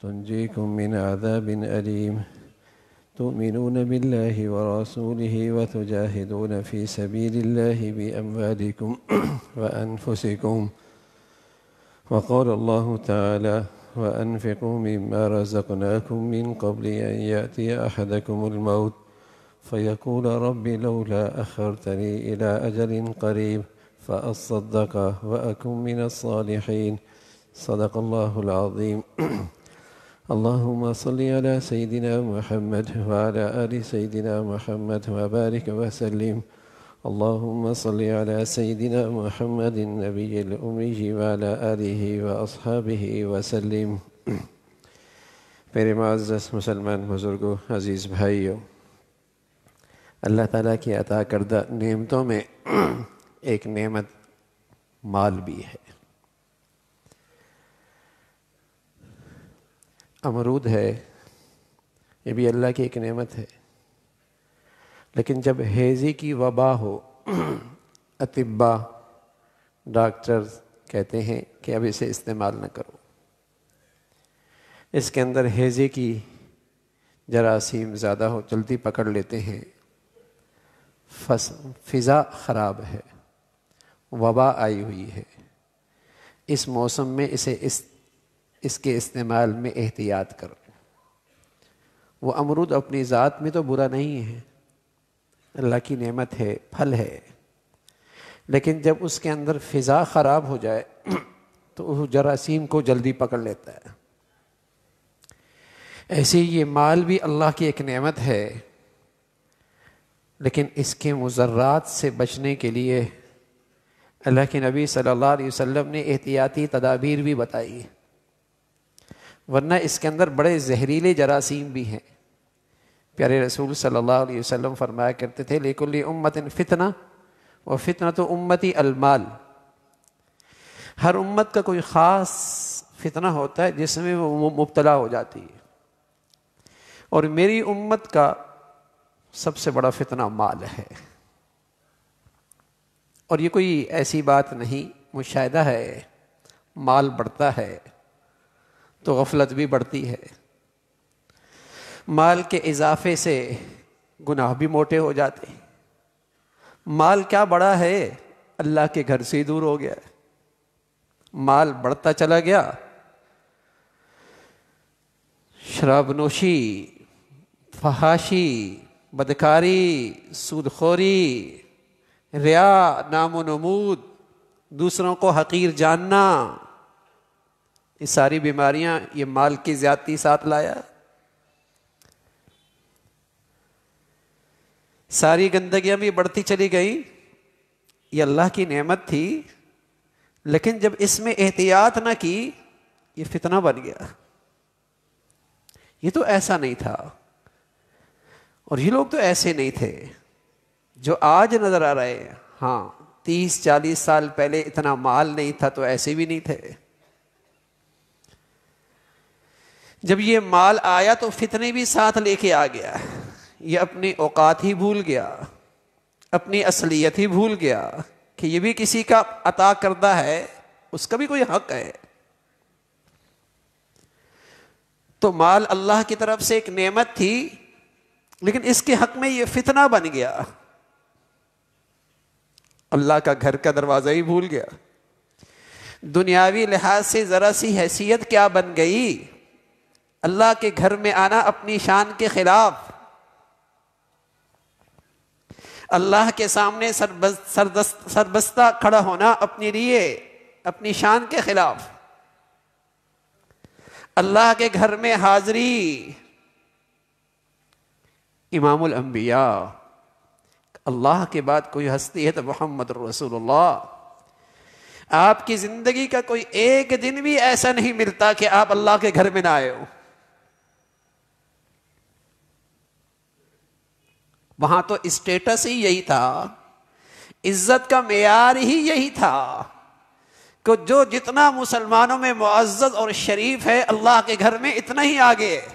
تنجيكم من عذاب أليم تؤمنون بالله ورسوله وتجاهدون في سبيل الله بأموالكم وأنفسكم وقال الله تعالى وأنفقوا مما رزقناكم من قبل أن يأتي أحدكم الموت فيقول رب لولا أخرتني إلى أجل قريب فأصدق وأكن من الصالحين صدق الله العظيم. اللهم صل على سيدنا محمد وعلى آل سيدنا محمد وبارك وسلم. اللهم صل على سيدنا محمد النبي الأمي وعلى آله وأصحابه وسلم. میرے معزز مسلمان بزرگوں، عزیز بھائیوں، اللہ تعالیٰ کی عطا کردہ نعمتوں میں ایک نعمت مال بھی ہے. امرود ہے، یہ بھی اللہ کی ایک نعمت ہے. لیکن جب ہیضے کی وبا ہو، اطباء ڈاکٹر کہتے ہیں کہ اب اسے استعمال نہ کرو، اس کے اندر ہیضے کی جراثیم زیادہ ہو، جلدی پکڑ لیتے ہیں، فضا خراب ہے، وبا آئی ہوئی ہے، اس موسم میں اس کے استعمال میں احتیاط کرو. وہ امرود اپنی ذات میں تو برا نہیں ہے، اللہ کی نعمت ہے، پھل ہے، لیکن جب اس کے اندر فضا خراب ہو جائے تو وہ جراثیم کو جلدی پکڑ لیتا ہے. ایسے یہ مال بھی اللہ کی ایک نعمت ہے، لیکن اس کے مضرات سے بچنے کے لیے اللہ کے نبی صلی اللہ علیہ وسلم نے احتیاطی تدابیر بھی بتائی، ورنہ اس کے اندر بڑے زہریلے جراثیم بھی ہیں. پیارے رسول صلی اللہ علیہ وسلم فرمایا کرتے تھے لِكُلِّ أُمَّةٍ فِتْنَةٌ وَفِتْنَةُ أُمَّتِي الْمَالِ. ہر امت کا کوئی خاص فتنہ ہوتا ہے جس میں وہ مبتلا ہو جاتی ہے، اور میری امت کا سب سے بڑا فتنہ مال ہے. اور یہ کوئی ایسی بات نہیں، مشاہدہ ہے. مال بڑھتا ہے تو غفلت بھی بڑھتی ہے، مال کے اضافے سے گناہ بھی موٹے ہو جاتے ہیں. مال کیا بڑا ہے، اللہ کے گھر سے ہی دور ہو گیا. مال بڑھتا چلا گیا، شراب نوشی، فحاشی، بدکاری، سود خوری، ریا، نام و نمود، دوسروں کو حقیر جاننا، یہ ساری بیماریاں یہ مال کی زیادتی ساتھ لایا. ساری گندگیاں بھی بڑھتی چلی گئی. یہ اللہ کی نعمت تھی، لیکن جب اس میں احتیاط نہ کی یہ فتنہ بن گیا. یہ تو ایسا نہیں تھا، اور یہ لوگ تو ایسے نہیں تھے جو آج نظر آ رہے ہیں. ہاں 30-40 سال پہلے اتنا مال نہیں تھا تو ایسے بھی نہیں تھے. جب یہ مال آیا تو فتنے بھی ساتھ لے کے آ گیا. یہ اپنی اوقات ہی بھول گیا، اپنی اصلیت ہی بھول گیا کہ یہ بھی کسی کا عطا کردہ ہے، اس کا بھی کوئی حق ہے. تو مال اللہ کی طرف سے ایک نعمت تھی، لیکن اس کے حق میں یہ فتنہ بن گیا. اللہ کا گھر کا دروازہ ہی بھول گیا. دنیاوی لحاظ سے ذرا سی حیثیت کیا بن گئی، اللہ کے گھر میں آنا اپنی شان کے خلاف، اللہ کے سامنے سربستہ کھڑا ہونا اپنے لیے اپنی شان کے خلاف. اللہ کے گھر میں حاضری، امام الانبیاء، اللہ کے بعد کوئی ہستی ہے تو محمد رسول اللہ. آپ کی زندگی کا کوئی ایک دن بھی ایسا نہیں ملتا کہ آپ اللہ کے گھر میں نہ آئے ہو. وہاں تو اسٹیٹس ہی یہی تھا، عزت کا معیار ہی یہی تھا کہ جو جتنا مسلمانوں میں معزز اور شریف ہے اللہ کے گھر میں اتنا ہی آگے ہے.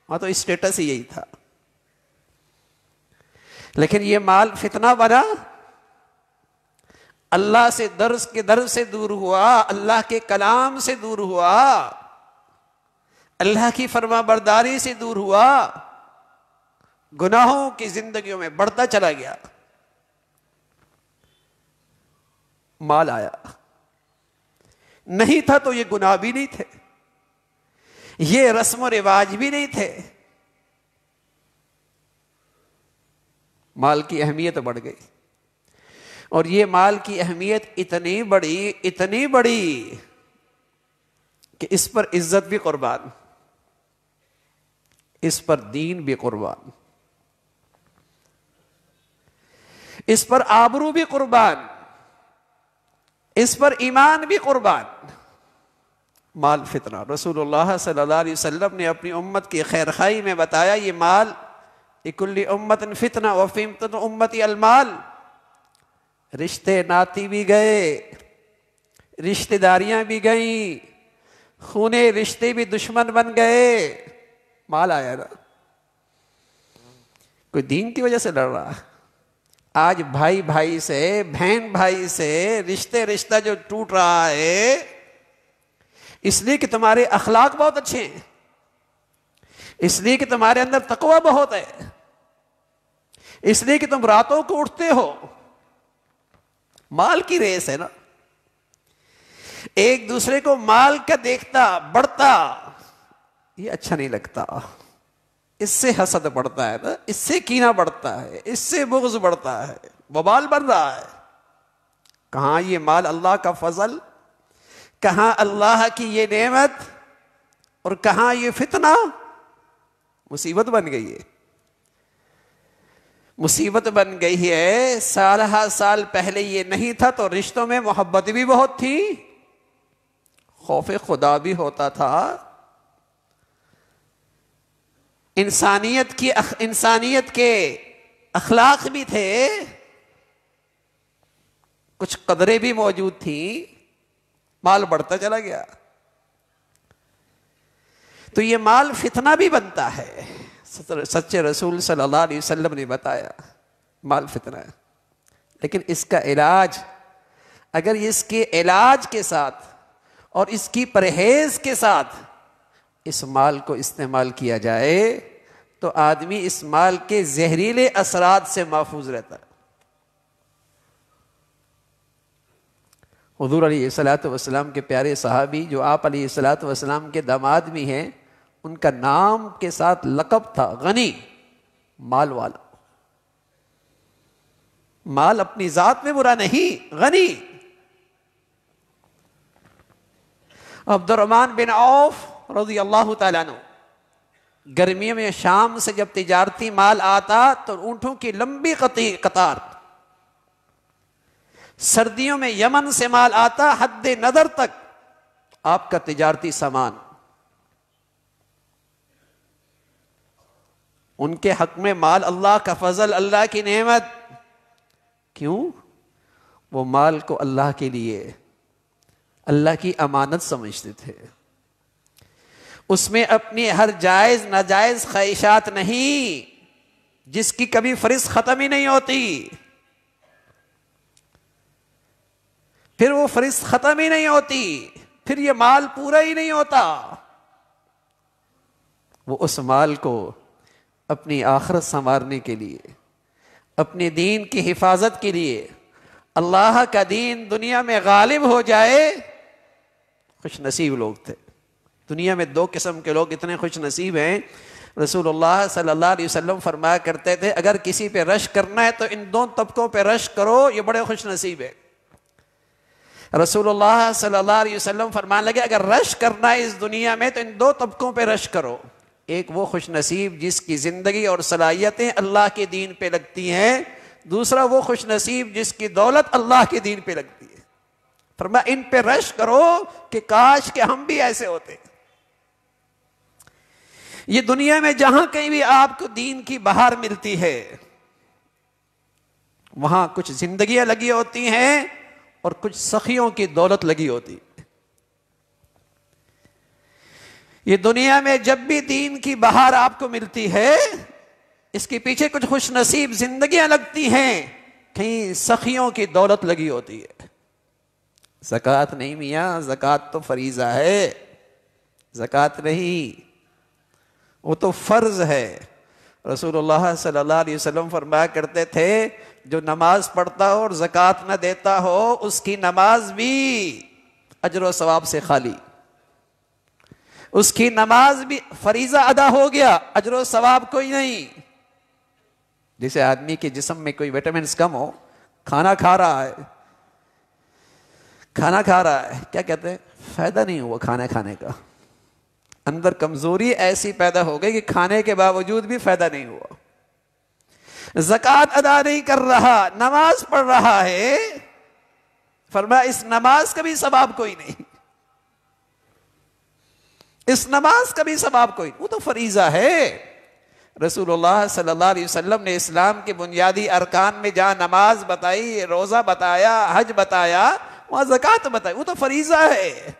وہاں تو اسٹیٹس ہی یہی تھا. لیکن یہ مال فتنہ بنا، اللہ سے درس کے در سے دور ہوا، اللہ کے کلام سے دور ہوا. اللہ کی فرما برداری سے دور ہوا، گناہوں کی زندگیوں میں بڑھتا چلا گیا، مال آیا، نہیں تھا تو یہ گناہ بھی نہیں تھے، یہ رسم و رواج بھی نہیں تھے، مال کی اہمیت بڑھ گئی، اور یہ مال کی اہمیت اتنی بڑی کہ اس پر عزت بھی قربان، اس پر دین بھی قربان، اس پر آبرو بھی قربان، اس پر ایمان بھی قربان۔ مال فتنہ، رسول اللہ صلی اللہ علیہ وسلم نے اپنی امت کی خیرخواہی میں بتایا، یہ مال لکل امت فتنہ وفی امتی المال۔ رشتے ناتی بھی گئے، رشتہ داریاں بھی گئیں، خونے رشتے بھی دشمن بن گئے، مال آیا نا۔ کوئی دین کی وجہ سے لڑ رہا، آج بھائی بھائی سے، بہن بھائی سے رشتہ جو ٹوٹ رہا ہے، اس لیے کہ تمہارے اخلاق بہت اچھے ہیں، اس لیے کہ تمہارے اندر تقوی بہت ہے، اس لیے کہ تم راتوں کو اٹھتے ہو، مال کی ریس ہے نا۔ ایک دوسرے کو مال کا دیکھتا بڑھتا یہ اچھا نہیں لگتا، اس سے حسد بڑھتا ہے نا، اس سے کینہ بڑھتا ہے، اس سے بغض بڑھتا ہے، وبال بن رہا ہے۔ کہاں یہ مال اللہ کا فضل، کہاں اللہ کی یہ نعمت، اور کہاں یہ فتنہ، مصیبت بن گئی ہے، مصیبت بن گئی ہے۔ سالہ سال پہلے یہ نہیں تھا تو رشتوں میں محبت بھی بہت تھی، خوف خدا بھی ہوتا تھا، انسانیت کے اخلاق بھی تھے، کچھ قدریں بھی موجود تھیں، مال بڑھتا چلا گیا تو یہ مال فتنہ بھی بنتا ہے۔ سچے رسول صلی اللہ علیہ وسلم نے بتایا مال فتنہ ہے، لیکن اس کا علاج، اگر اس کے علاج کے ساتھ اور اس کی پرہیز کے ساتھ اس مال کو استعمال کیا جائے تو آدمی اس مال کے زہریلے اثرات سے محفوظ رہتا ہے۔ حضور علیہ الصلوۃ والسلام کے پیارے صحابی جو آپ علیہ الصلوۃ والسلام کے داماد بھی ہیں، ان کا نام کے ساتھ لقب تھا غنی، مال والا۔ مال اپنی ذات میں برا نہیں، غنی۔ عبد الرحمن بن عوف رضی اللہ تعالیٰ عنہ، گرمیوں میں شام سے جب تجارتی مال آتا تو اونٹوں کی لمبی قطار، سردیوں میں یمن سے مال آتا حد نظر تک آپ کا تجارتی سامان، ان کے حق میں مال اللہ کا فضل، اللہ کی نعمت۔ کیوں؟ وہ مال کو اللہ کے لیے، اللہ کی امانت سمجھتے تھے، اس میں اپنی ہر جائز ناجائز خواہشات نہیں، جس کی کبھی فرض ختم ہی نہیں ہوتی، پھر وہ فرض ختم ہی نہیں ہوتی، پھر یہ مال پورا ہی نہیں ہوتا۔ وہ اس مال کو اپنی آخرت سنوارنے کے لیے، اپنے دین کی حفاظت کے لیے، اللہ کا دین دنیا میں غالب ہو جائے، خوش نصیب لوگ تھے۔ دنیا میں دو قسم کے لوگ اتنے خوش نصیب ہیں، رسول اللہ صلی اللہ علیہ وسلم فرمایا کرتے تھے اگر کسی پہ رشک کرنا ہے تو ان دو طبقوں پہ رشک کرو، یہ بڑے خوش نصیب ہے۔ رسول اللہ صلی اللہ علیہ وسلم فرمانے لگے اگر رشک کرنا ہے اس دنیا میں تو ان دو طبقوں پہ رشک کرو، ایک وہ خوش نصیب جس کی زندگی اور صلاحیتیں اللہ کے دین پہ لگتی ہیں، دوسرا وہ خوش نصیب جس کی دولت اللہ کے دین پہ لگتی ہے۔ فرمایا ان پہ رشک کرو کہ کاش کہ ہم بھی ایسے ہوتے۔ یہ دنیا میں جہاں کہیں بھی آپ کو دین کی بہار ملتی ہے، وہاں کچھ زندگیاں لگی ہوتی ہیں اور کچھ سخیوں کی دولت لگی ہوتی ہے۔ یہ دنیا میں جب بھی دین کی بہار آپ کو ملتی ہے، اس کے پیچھے کچھ خوش نصیب زندگیاں لگتی ہیں، کہیں سخیوں کی دولت لگی ہوتی ہے۔ زکوٰۃ نہیں میاں، زکوٰۃ تو فریضہ ہے، زکوٰۃ نہیں۔ وہ تو فرض ہے۔ رسول اللہ صلی اللہ علیہ وسلم فرمایا کرتے تھے جو نماز پڑھتا ہو اور زکوٰۃ نہ دیتا ہو اس کی نماز بھی اجر و ثواب سے خالی، اس کی نماز بھی فریضہ ادا ہو گیا، اجر و ثواب کوئی نہیں۔ جیسے آدمی کے جسم میں کوئی وٹامنس کم ہو، کھانا کھا رہا ہے، کیا کہتے ہیں، فائدہ نہیں ہوا کھانا کھانے کا، اندر کمزوری ایسی پیدا ہو گئی کہ کھانے کے باوجود بھی فائدہ نہیں ہوا۔ زکوٰۃ ادا نہیں کر رہا، نماز پڑھ رہا ہے، فرمایا اس نماز کا بھی ثواب کوئی نہیں، اس نماز کا بھی ثواب کوئی نہیں، وہ تو فریضہ ہے۔ رسول اللہ صلی اللہ علیہ وسلم نے اسلام کے بنیادی ارکان میں جہاں نماز بتائی، روزہ بتایا، حج بتایا، وہاں زکوٰۃ بتائی، وہ تو فریضہ ہے۔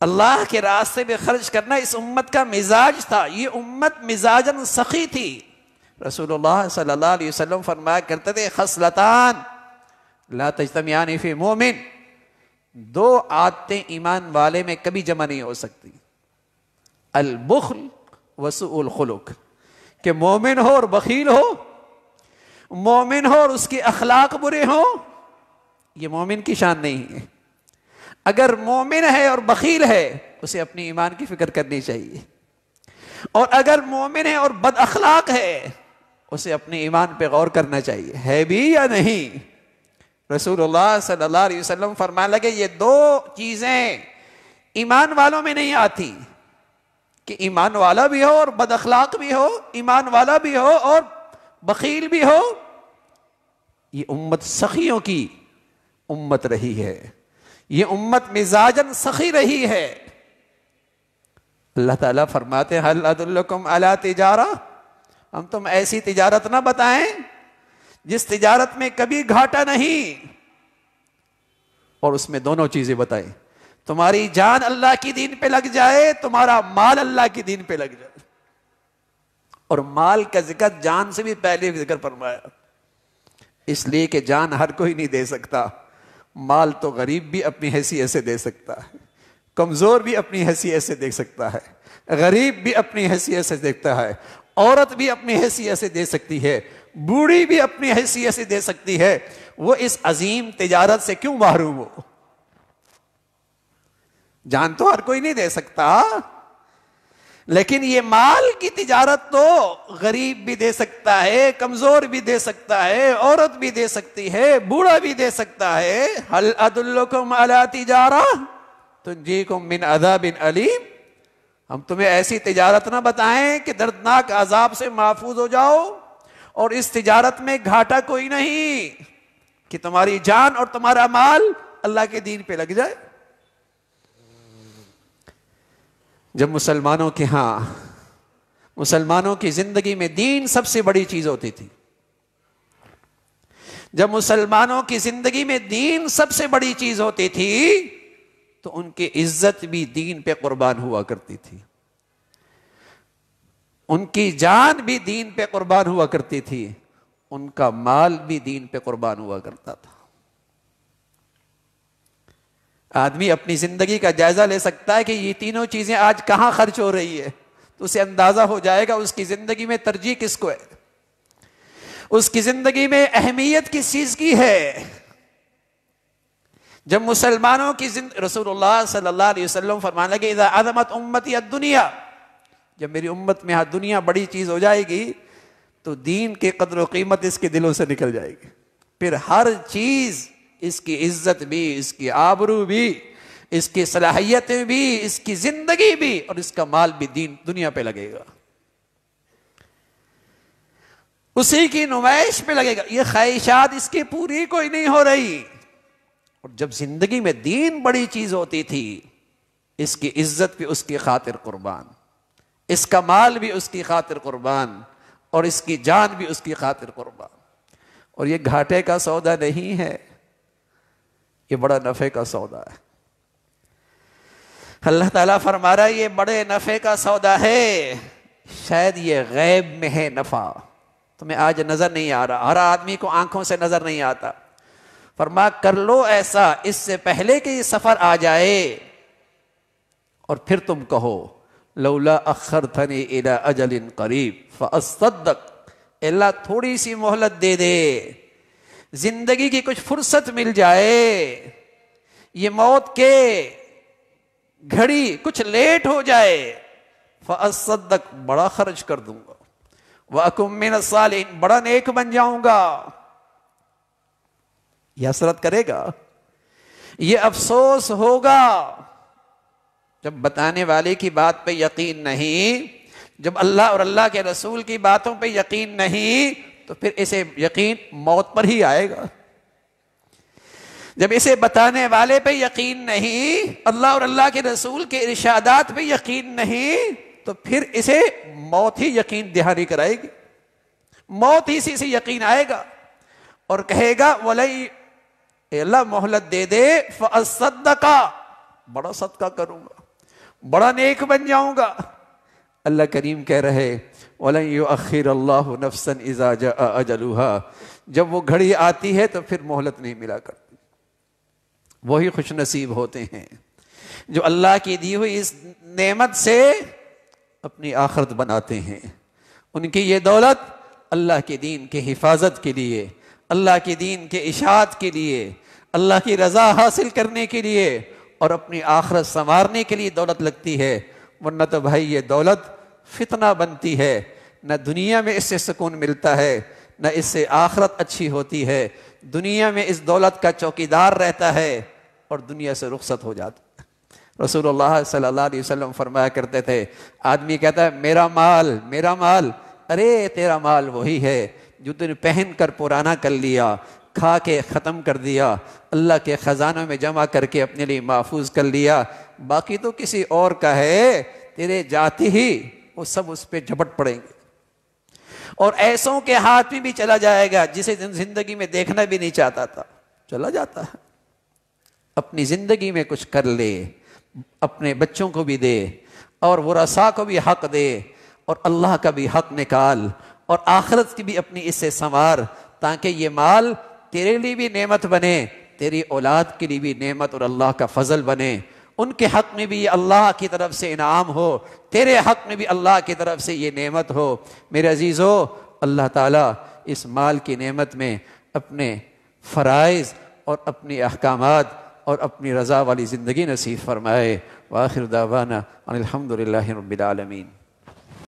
اللہ کے راستے میں خرچ کرنا اس امت کا مزاج تھا، یہ امت مزاجن سخی تھی۔ رسول اللہ صلی اللہ علیہ وسلم فرمایا کرتے تھے خصلتان لا تجتمعان فی مومن، دو عادتیں ایمان والے میں کبھی جمع نہیں ہو سکتی، البخل وسوء الخلق، کہ مومن ہو اور بخیل ہو، مومن ہو اور اس کے اخلاق برے ہوں، یہ مومن کی شان نہیں ہے۔ اگر مومن ہے اور بخیل ہے اسے اپنی ایمان کی فکر کرنی چاہیے، اور اگر مومن ہے اور بد اخلاق ہے اسے اپنے ایمان پہ غور کرنا چاہیے، ہے بھی یا نہیں۔ رسول اللہ صلی اللہ علیہ وسلم فرمانے لگے یہ دو چیزیں ایمان والوں میں نہیں آتی، کہ ایمان والا بھی ہو اور بد اخلاق بھی ہو، ایمان والا بھی ہو اور بخیل بھی ہو۔ یہ امت سخیوں کی امت رہی ہے، یہ امت مزاجن سخی رہی ہے۔ اللہ تعالیٰ فرماتے ہیں هل ادلکم علی تجارہ، ہم تم ایسی تجارت نہ بتائیں جس تجارت میں کبھی گھاٹا نہیں، اور اس میں دونوں چیزیں بتائیں، تمہاری جان اللہ کی دین پہ لگ جائے، تمہارا مال اللہ کی دین پہ لگ جائے۔ اور مال کا ذکر جان سے بھی پہلے ذکر فرمایا، اس لیے کہ جان ہر کوئی نہیں دے سکتا، مال تو غریب بھی اپنی حیثیت سے دے سکتا ہے، کمزور بھی اپنی حیثیت سے دے سکتا ہے، غریب بھی اپنی حیثیت سے دیکھتا ہے، عورت بھی اپنی حیثیت سے دے سکتی ہے، بوڑھی بھی اپنی حیثیت سے دے سکتی ہے، وہ اس عظیم تجارت سے کیوں محروم ہو؟ جان تو ہر کوئی نہیں دے سکتا، لیکن یہ مال کی تجارت تو غریب بھی دے سکتا ہے، کمزور بھی دے سکتا ہے، عورت بھی دے سکتی ہے، بوڑھا بھی دے سکتا ہے۔ هل ادلکم علی تجارہ تنجیکم من عذاب علیم، ہم تمہیں ایسی تجارت نہ بتائیں کہ دردناک عذاب سے محفوظ ہو جاؤ، اور اس تجارت میں گھاٹا کوئی نہیں، کہ تمہاری جان اور تمہارا مال اللہ کے دین پہ لگ جائے۔ جب مسلمانوں کے ہاں، مسلمانوں کی زندگی میں دین سب سے بڑی چیز ہوتی تھی، جب مسلمانوں کی زندگی میں دین سب سے بڑی چیز ہوتی تھی تو ان کی عزت بھی دین پہ قربان ہوا کرتی تھی، ان کی جان بھی دین پہ قربان ہوا کرتی تھی، ان کا مال بھی دین پہ قربان ہوا کرتا تھا۔ آدمی اپنی زندگی کا جائزہ لے سکتا ہے کہ یہ تینوں چیزیں آج کہاں خرچ ہو رہی ہے، تو اسے اندازہ ہو جائے گا اس کی زندگی میں ترجیح کس کو ہے، اس کی زندگی میں اہمیت کس چیز کی ہے۔ جب مسلمانوں کی رسول اللہ صلی اللہ علیہ وسلم فرمانے لگے اذا عظمت امتی الدنیا، جب میری امت میں دنیا بڑی چیز ہو جائے گی تو دین کی قدر و قیمت اس کے دلوں سے نکل جائے گی، پھر ہر چیز، اس کی عزت بھی، اس کی آبرو بھی، اس کی صلاحیتیں بھی، اس کی زندگی بھی اور اس کا مال بھی دنیا پہ لگے گا، اسی کی نمائش پہ لگے گا۔ یہ خواہشات اس کی پوری کوئی نہیں ہو رہی۔ اور جب زندگی میں دین بڑی چیز ہوتی تھی، اس کی عزت بھی اس کی خاطر قربان، اس کا مال بھی اس کی خاطر قربان، اور اس کی جان بھی اس کی خاطر قربان۔ اور یہ گھاٹے کا سودا نہیں ہے، یہ بڑا نفع کا سودا ہے۔ اللہ تعالیٰ فرما رہا ہے یہ بڑے نفع کا سودا ہے، شاید یہ غیب میں ہے نفع، تمہیں آج نظر نہیں آ رہا، ہر آدمی کو آنکھوں سے نظر نہیں آتا۔ فرما کر لو ایسا اس سے پہلے کہ یہ سفر آ جائے، اور پھر تم کہو لولا اخرتنی الی اجل قریب فاصدق، اللہ تھوڑی سی مہلت دے دے، زندگی کی کچھ فرصت مل جائے، یہ موت کے گھڑی کچھ لیٹ ہو جائے، فاصدق، بڑا خرچ کر دوں گا، واکن من الصالحین، بڑا نیک بن جاؤں گا۔ یہ حسرت کرے گا، یہ افسوس ہوگا جب بتانے والے کی بات پہ یقین نہیں، جب اللہ اور اللہ کے رسول کی باتوں پہ یقین نہیں، تو پھر اسے یقین موت پر ہی آئے گا۔ جب اسے بتانے والے پہ یقین نہیں، اللہ اور اللہ کے رسول کے ارشادات پہ یقین نہیں، تو پھر اسے موت ہی یقین دہانی کرائے گی، موت ہی سے یقین آئے گا اور کہے گا وَلَئِ، اے اللہ مہلت دے دے، فَأَصَّدَّقَ، بڑا صدقہ کروں گا، بڑا نیک بن جاؤں گا۔ اللہ کریم کہہ رہے وَلَن يُؤَخِّرَ اللَّهُ نَفْسًا إِذَا جَاءَ أَجَلُهَا، جب وہ گھڑی آتی ہے تو پھر مہلت نہیں ملا کرتی۔ وہی خوش نصیب ہوتے ہیں جو اللہ کی دی ہوئی اس نعمت سے اپنی آخرت بناتے ہیں۔ ان کی یہ دولت اللہ کے دین کے حفاظت کے لیے، اللہ کے دین کے اشاعت کے لیے، اللہ کی رضا حاصل کرنے کے لیے اور اپنی آخرت سنوارنے کے لیے دولت لگتی ہے، ورنہ تو بھائی یہ دولت فتنہ بنتی ہے، نہ دنیا میں اس سے سکون ملتا ہے، نہ اس سے آخرت اچھی ہوتی ہے۔ دنیا میں اس دولت کا چوکیدار رہتا ہے اور دنیا سے رخصت ہو جاتا ہے۔ رسول اللہ صلی اللہ علیہ وسلم فرمایا کرتے تھے، آدمی کہتا ہے میرا مال میرا مال، ارے تیرا مال وہی ہے جو تم نے پہن کر پرانا کر لیا، کھا کے ختم کر دیا، اللہ کے خزانوں میں جمع کر کے اپنے لیے محفوظ کر لیا، باقی تو کسی اور کا ہے، تیرے جاتے ہی وہ سب اس پہ جھپٹ پڑیں گے، اور ایسوں کے ہاتھ میں بھی چلا جائے گا جسے زندگی میں دیکھنا بھی نہیں چاہتا تھا، چلا جاتا ہے۔ اپنی زندگی میں کچھ کر لے، اپنے بچوں کو بھی دے، اور ورثاء کو بھی حق دے، اور اللہ کا بھی حق نکال، اور آخرت کی بھی اپنی اس سے سنوار، تاکہ یہ مال تیرے لیے بھی نعمت بنے، تیری اولاد کے لیے بھی نعمت اور اللہ کا فضل بنے، ان کے حق میں بھی یہ اللہ کی طرف سے انعام ہو، تیرے حق میں بھی اللہ کی طرف سے یہ نعمت ہو۔ میرے عزیزو، اللہ تعالیٰ اس مال کی نعمت میں اپنے فرائض اور اپنی احکامات اور اپنی رضا والی زندگی نصیب فرمائے۔ وآخر دعوانا ان الحمد للہ رب العالمین۔